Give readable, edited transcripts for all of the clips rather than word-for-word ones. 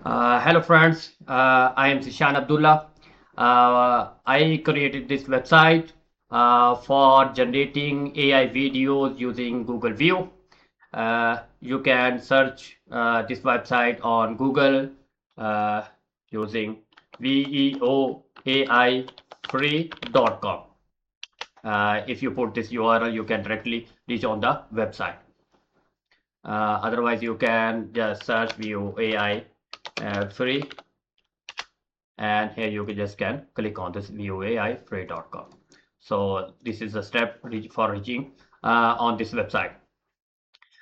Hello friends, I am Zishan Abdullah. I created this website for generating AI videos using Google VEO. You can search this website on Google uh, using veoaifree.com. If you put this URL, you can directly reach on the website. Otherwise, you can just search VEO free, and here you can click on this voaifree.com. So this is a step for reaching on this website.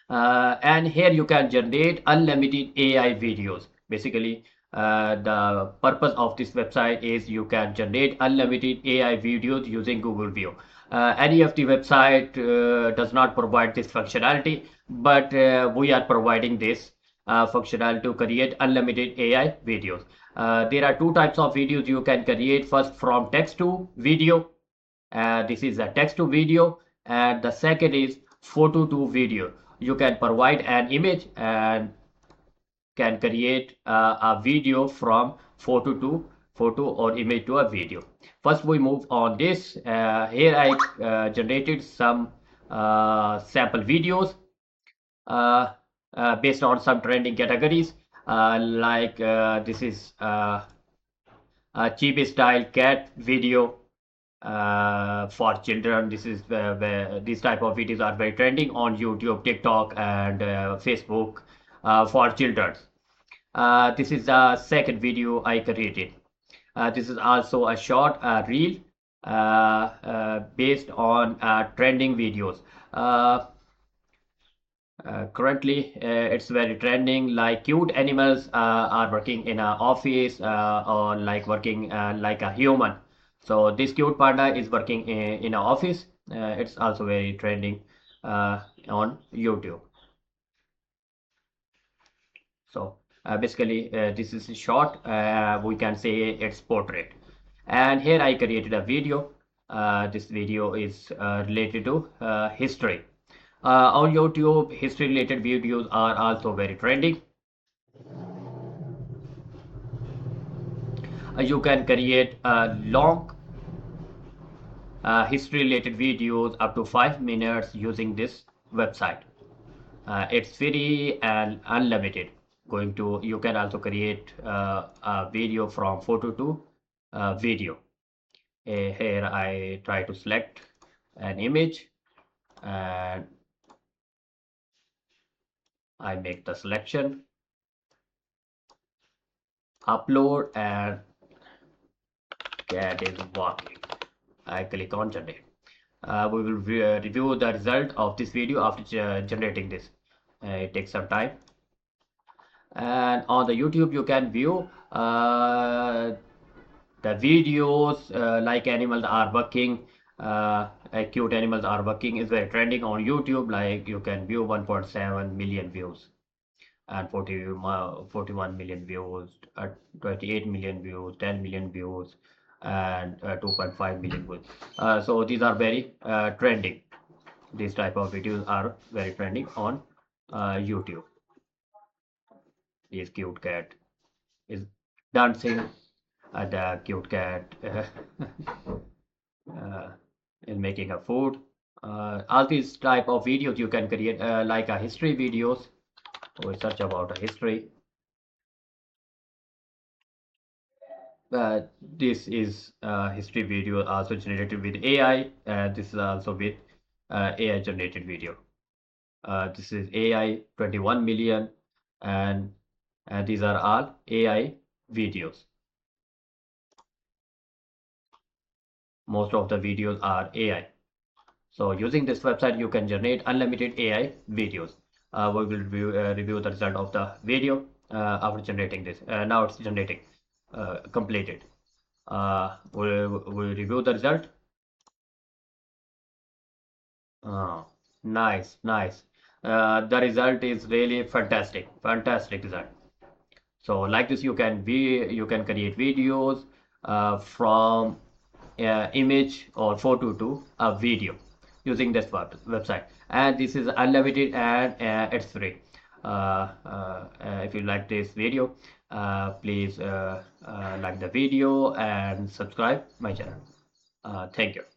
And here you can generate unlimited AI videos. Basically, the purpose of this website is you can generate unlimited AI videos using Google VEO. Any of the website does not provide this functionality, but we are providing this functionality to create unlimited AI videos. There are two types of videos you can create. First, from text to video. This is a text to video, and the second is photo to video. You can provide an image and can create a video from photo or image to a video. First, we move on this. Here I generated some sample videos uh, based on some trending categories. This is a chibi style cat video for children. This is where these type of videos are very trending on YouTube, TikTok, and Facebook for children. This is the second video I created. This is also a short reel based on trending videos. Uh, Currently, it's very trending. Like cute animals are working in an office or like working like a human. So this cute panda is working in an office. It's also very trending on YouTube. So basically, this is short. We can say it's portrait. And here I created a video. This video is related to history. On YouTube, history related videos are also very trending. You can create long history related videos up to 5 minutes using this website. It's free and unlimited. You can also create a video from photo to video. Here I try to select an image and I make the selection, upload, and cat is walking. I click on generate. We will review the result of this video after generating this. It takes some time. And on the YouTube, you can view the videos like animals are working. Cute animals are working is very trending on YouTube. Like you can view 1.7 million views and 41 million views, 28 million views, 10 million views, and 2.5 million views. So these are very trending. These type of videos are very trending on YouTube. This cute cat is dancing. The cute cat uh, is making a food. All these type of videos you can create like a history videos. We search about a history. This is history video also generated with AI. This is also with AI generated video. This is AI 21 million, and these are all AI videos. Most of the videos are AI. So using this website, you can generate unlimited AI videos. We will review the result of the video after generating this. Now it's generating, completed. We'll review the result. Nice, nice. The result is really fantastic, fantastic result. So like this, you can create videos from image or photo to a video using this website, and this is unlimited and it's free. If you like this video, please like the video and subscribe my channel. Thank you.